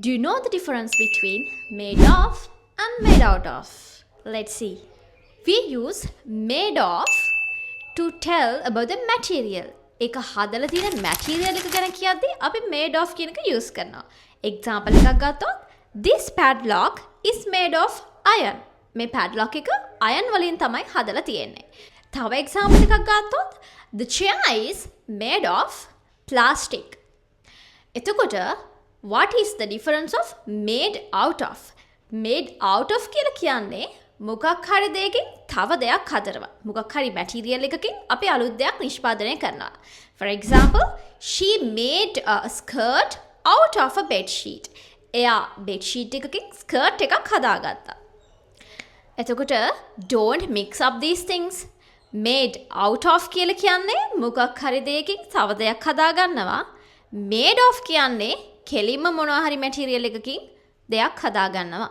Do you know the difference between made of and made out of? Let's see. We use made of to tell about the material. එක හදලා තියෙන material එක ගැන කියද්දී අපි made of කියන එක use කරනවා. Example එකක් ගත්තොත් this padlock is made of iron. මේ padlock එක iron වලින් තමයි හදලා තියෙන්නේ. තව example එකක් ගත්තොත් the chair is made of plastic. එතකොට what is the difference of made out of? Made out of කියලා කියන්නේ මොකක් හරි දෙයකින් තව දෙයක් හදනවා. මොකක් හරි material එකකින් අපි අලුත් දෙයක් නිෂ්පාදනය කරනවා. For example, she made a skirt out of a bed sheet. එයා bed sheet එකකින් skirt එකක් හදාගත්තා. එතකොට don't mix up these things. Made out of කියලා කියන්නේ මොකක් හරි දෙයකින් තව දෙයක් හදාගන්නවා. Made of කියන්නේ කෙලින්ම මොනවා හරි material එකකින් දෙයක් හදාගන්නවා.